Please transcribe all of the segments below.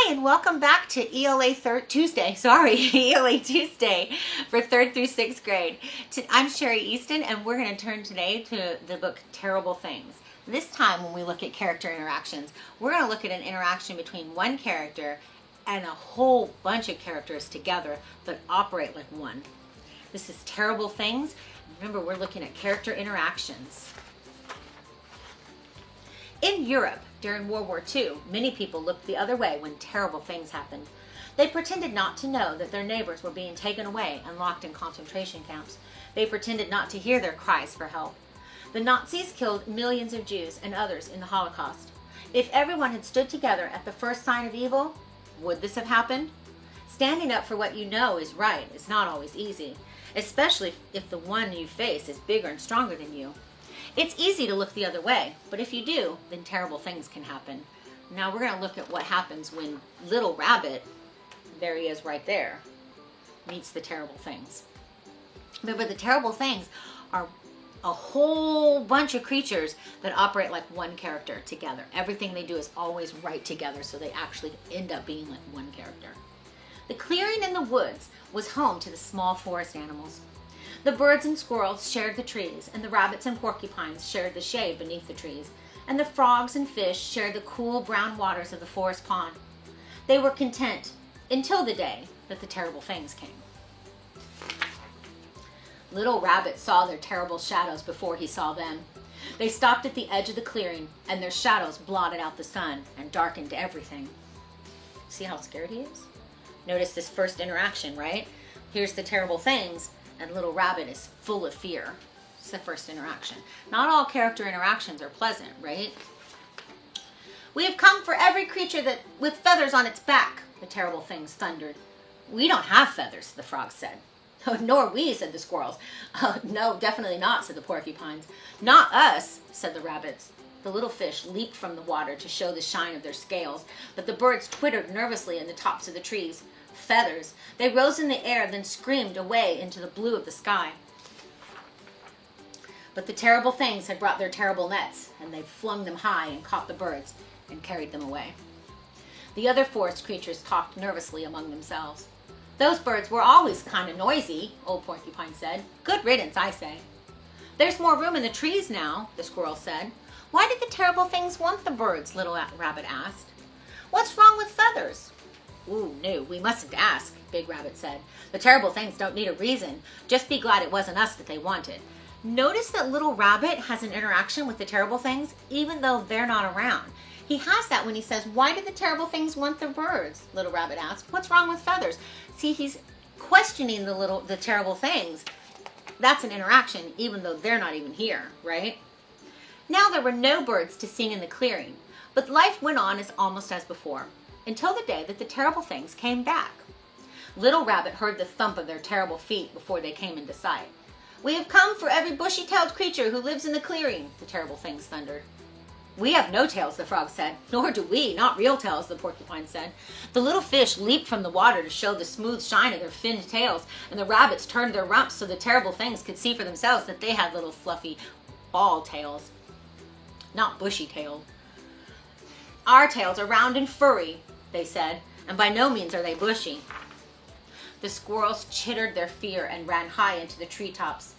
Hi, and welcome back to ELA Tuesday. ELA Tuesday for 3rd through 6th grade. I'm Sherry Easton, and we're going to turn today to the book Terrible Things. This time, when we look at character interactions, we're going to look at an interaction between one character and a whole bunch of characters together that operate like one. This is Terrible Things. Remember, we're looking at character interactions. In Europe, during World War II, many people looked the other way when terrible things happened. They pretended not to know that their neighbors were being taken away and locked in concentration camps. They pretended not to hear their cries for help. The Nazis killed millions of Jews and others in the Holocaust. If everyone had stood together at the first sign of evil, would this have happened? Standing up for what you know is right is not always easy, especially if the one you face is bigger and stronger than you. It's easy to look the other way, but if you do, then terrible things can happen. Now we're going to look at what happens when Little Rabbit, there he is right there, meets the terrible things. Remember, the terrible things are a whole bunch of creatures that operate like one character together. Everything they do is always right together, so they actually end up being like one character. The clearing in the woods was home to the small forest animals. The birds and squirrels shared the trees, and the rabbits and porcupines shared the shade beneath the trees, and the frogs and fish shared the cool brown waters of the forest pond. They were content until the day that the terrible things came. Little Rabbit saw their terrible shadows before he saw them. They stopped at the edge of the clearing, and their shadows blotted out the sun and darkened everything. See how scared he is? Notice this first interaction, right? Here's the terrible things, and Little Rabbit is full of fear. It's the first interaction. Not all character interactions are pleasant, right? We have come for every creature that with feathers on its back, the terrible things thundered. We don't have feathers, the frogs said. Nor we, said the squirrels. No, definitely not, said the porcupines. Not us, said the rabbits. The little fish leaped from the water to show the shine of their scales, but the birds twittered nervously in the tops of the trees. Feathers. They rose in the air, then screamed away into the blue of the sky. But the terrible things had brought their terrible nets, and they flung them high and caught the birds and carried them away. The other forest creatures talked nervously among themselves. Those birds were always kind of noisy, old Porcupine said. Good riddance, I say. There's more room in the trees now, the squirrel said. Why did the terrible things want the birds? Little Rabbit asked. What's wrong with feathers? Ooh, no, we mustn't ask, Big Rabbit said. The terrible things don't need a reason. Just be glad it wasn't us that they wanted. Notice that Little Rabbit has an interaction with the terrible things, even though they're not around. He has that when he says, why did the terrible things want the birds? Little Rabbit asked. What's wrong with feathers? See, he's questioning the terrible things. That's an interaction, even though they're not even here, right? Now there were no birds to sing in the clearing, but life went on as almost as before, until the day that the terrible things came back. Little Rabbit heard the thump of their terrible feet before they came into sight. We have come for every bushy-tailed creature who lives in the clearing, the terrible things thundered. We have no tails, the frog said. Nor do we, not real tails, the porcupine said. The little fish leaped from the water to show the smooth shine of their finned tails, and the rabbits turned their rumps so the terrible things could see for themselves that they had little fluffy ball tails, not bushy-tailed. Our tails are round and furry, they said, and by no means are they bushy. The squirrels chittered their fear and ran high into the treetops.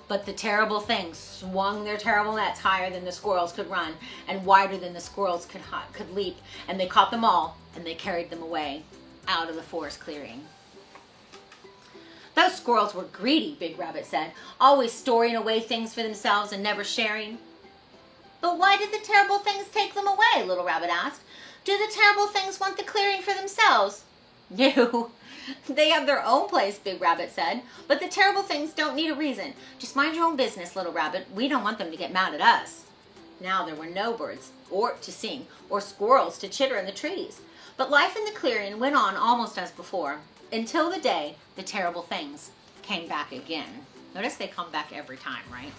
But the terrible things swung their terrible nets higher than the squirrels could run and wider than the squirrels could leap, and they caught them all and they carried them away out of the forest clearing. Those squirrels were greedy, Big Rabbit said, always storing away things for themselves and never sharing. But why did the terrible things take them away? Little Rabbit asked. Do the terrible things want the clearing for themselves? No, they have their own place, Big Rabbit said. But the terrible things don't need a reason. Just mind your own business, Little Rabbit. We don't want them to get mad at us. Now there were no birds to sing or squirrels to chitter in the trees. But life in the clearing went on almost as before, until the day the terrible things came back again. Notice they come back every time, right?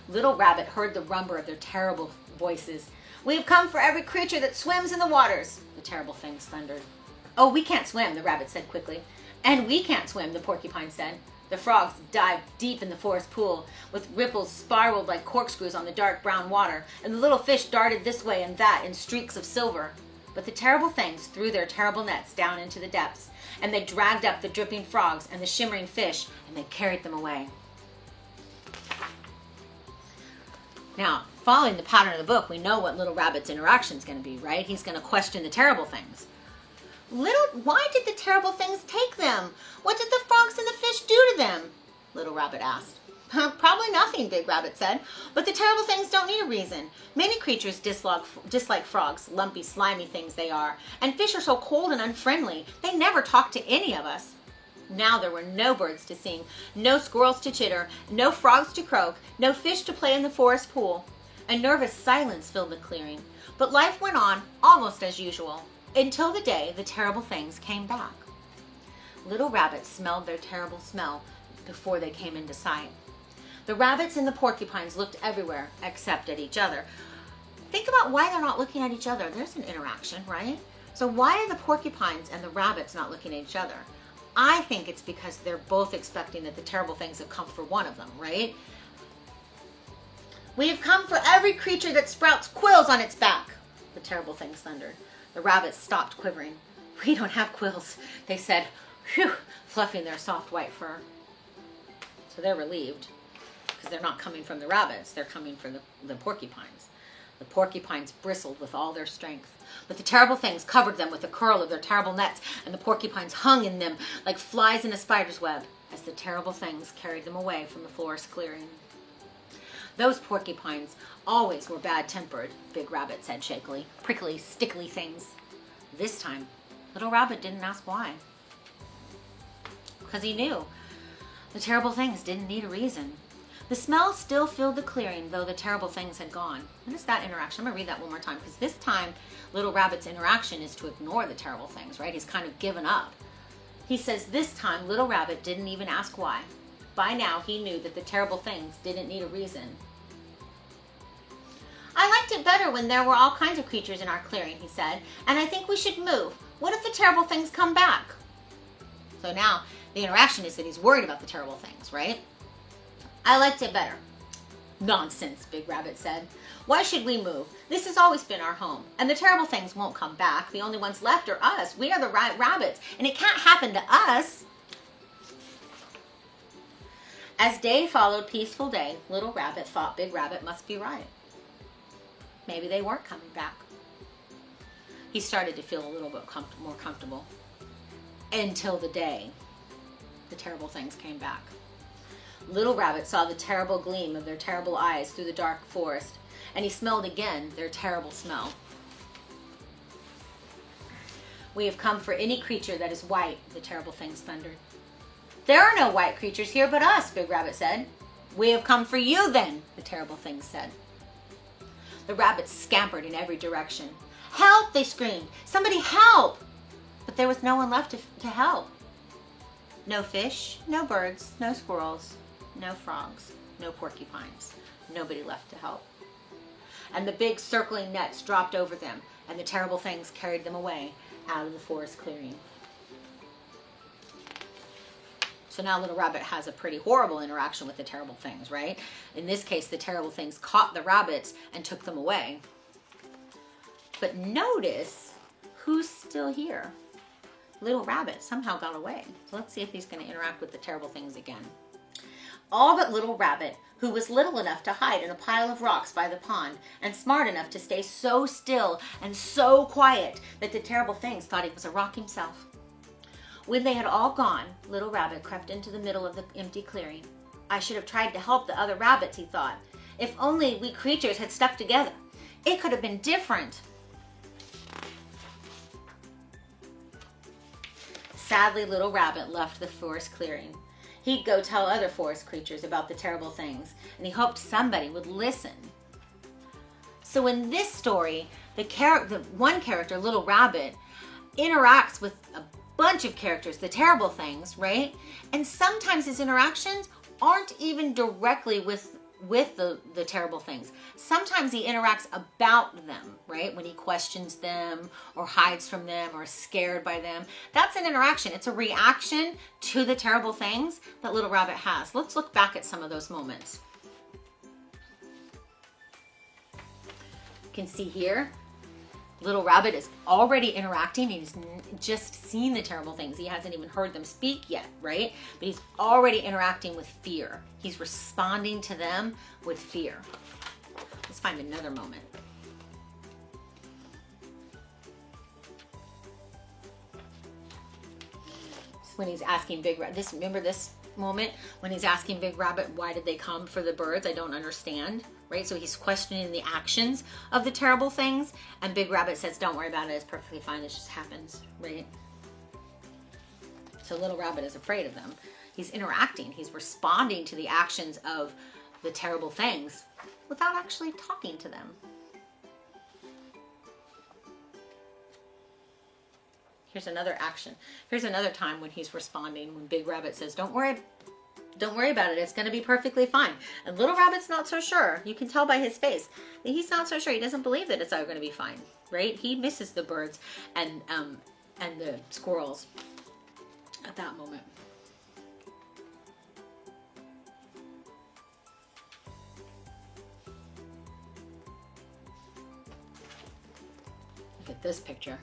Little Rabbit heard the rumble of their terrible voices. We have come for every creature that swims in the waters, the terrible things thundered. Oh, we can't swim, the rabbit said quickly. And we can't swim, the porcupine said. The frogs dived deep in the forest pool, with ripples spiraled like corkscrews on the dark brown water, and the little fish darted this way and that in streaks of silver. But the terrible things threw their terrible nets down into the depths, and they dragged up the dripping frogs and the shimmering fish, and they carried them away. Now, following the pattern of the book, we know what Little Rabbit's interaction is going to be, right? He's going to question the terrible things. Why did the terrible things take them? What did the frogs and the fish do to them? Little Rabbit asked. Probably nothing, Big Rabbit said. But the terrible things don't need a reason. Many creatures dislike frogs, lumpy, slimy things they are. And fish are so cold and unfriendly, they never talk to any of us. Now there were no birds to sing, no squirrels to chitter, no frogs to croak, no fish to play in the forest pool. A nervous silence filled the clearing. But life went on almost as usual, until the day the terrible things came back. Little Rabbit smelled their terrible smell before they came into sight. The rabbits and the porcupines looked everywhere except at each other. Think about why they're not looking at each other. There's an interaction, right? So why are the porcupines and the rabbits not looking at each other? I think it's because they're both expecting that the terrible things have come for one of them, right? We have come for every creature that sprouts quills on its back, the terrible things thundered. The rabbits stopped quivering. We don't have quills, they said, whew, fluffing their soft white fur. So they're relieved, because they're not coming from the rabbits, they're coming from the porcupines. The porcupines bristled with all their strength, but the terrible things covered them with the curl of their terrible nets, and the porcupines hung in them like flies in a spider's web as the terrible things carried them away from the forest clearing. Those porcupines always were bad-tempered, Big Rabbit said shakily. Prickly, stickly things. This time, Little Rabbit didn't ask why. Because he knew the terrible things didn't need a reason. The smell still filled the clearing, though the terrible things had gone. What is that interaction? I'm going to read that one more time, because this time, Little Rabbit's interaction is to ignore the terrible things, right? He's kind of given up. He says this time, Little Rabbit didn't even ask why. By now, he knew that the terrible things didn't need a reason. I liked it better when there were all kinds of creatures in our clearing, he said, and I think we should move. What if the terrible things come back? So now, the interaction is that he's worried about the terrible things, right? I liked it better. Nonsense, Big Rabbit said. Why should we move? This has always been our home, and the terrible things won't come back. The only ones left are us. We are the rabbits, and it can't happen to us. As day followed peaceful day, Little Rabbit thought Big Rabbit must be right. Maybe they weren't coming back. He started to feel a little bit more comfortable. Until the day the terrible things came back. Little Rabbit saw the terrible gleam of their terrible eyes through the dark forest, and he smelled again their terrible smell. We have come for any creature that is white, the terrible things thundered. There are no white creatures here but us, Big Rabbit said. We have come for you then, the terrible things said. The rabbits scampered in every direction. Help, they screamed. Somebody help! But there was no one left to help. No fish, no birds, no squirrels, no frogs, no porcupines. Nobody left to help. And the big circling nets dropped over them, and the terrible things carried them away out of the forest clearing. So now Little Rabbit has a pretty horrible interaction with the terrible things, right? In this case, the terrible things caught the rabbits and took them away. But notice who's still here. Little Rabbit somehow got away. So let's see if he's going to interact with the terrible things again. All but Little Rabbit, who was little enough to hide in a pile of rocks by the pond and smart enough to stay so still and so quiet that the terrible things thought he was a rock himself. When they had all gone, Little Rabbit crept into the middle of the empty clearing. I should have tried to help the other rabbits, he thought. If only we creatures had stuck together. It could have been different. Sadly, Little Rabbit left the forest clearing. He'd go tell other forest creatures about the terrible things, and he hoped somebody would listen. So in this story, the one character, Little Rabbit, interacts with a bunch of characters, the terrible things, right? And sometimes his interactions aren't even directly with the terrible things. Sometimes he interacts about them, right? When he questions them or hides from them or is scared by them. That's an interaction. It's a reaction to the terrible things that Little Rabbit has. Let's look back at some of those moments. You can see here, Little Rabbit is already interacting. He's just seen the terrible things. He hasn't even heard them speak yet, right? But he's already interacting with fear. He's responding to them with fear. Let's find another moment. When he's asking Big Rabbit, remember this moment when he's asking Big Rabbit, why did they come for the birds? I don't understand, right? So he's questioning the actions of the terrible things, and Big Rabbit says, don't worry about it, it's perfectly fine, it just happens, right? So Little Rabbit is afraid of them. He's interacting, he's responding to the actions of the terrible things without actually talking to them. Here's another action. Here's another time when he's responding, when Big Rabbit says, don't worry about it, it's going to be perfectly fine. And Little Rabbit's not so sure. You can tell by his face that he's not so sure. He doesn't believe that it's all going to be fine, right? He misses the birds and the squirrels at that moment. Look at this picture.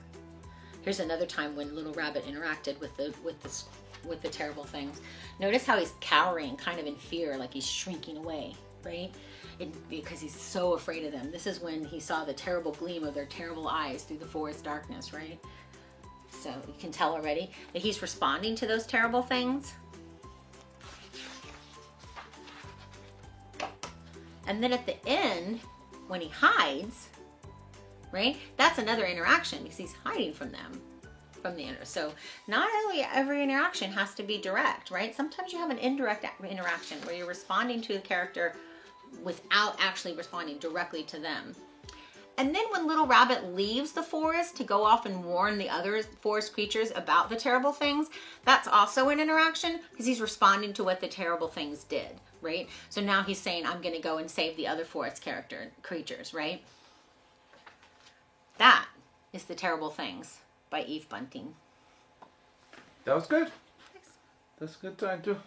Here's another time when Little Rabbit interacted with the terrible things. Notice how he's cowering, kind of in fear, like he's shrinking away, right? Because he's so afraid of them. This is when he saw the terrible gleam of their terrible eyes through the forest darkness, right? So you can tell already that he's responding to those terrible things. And then at the end, when he hides, right? That's another interaction because he's hiding from them, from the inner. So not only every interaction has to be direct, right? Sometimes you have an indirect interaction where you're responding to the character without actually responding directly to them. And then when Little Rabbit leaves the forest to go off and warn the other forest creatures about the terrible things, that's also an interaction because he's responding to what the terrible things did, right? So now he's saying, I'm going to go and save the other forest creatures, right? That is The Terrible Things by Eve Bunting. That was good. Thanks. That's a good time too.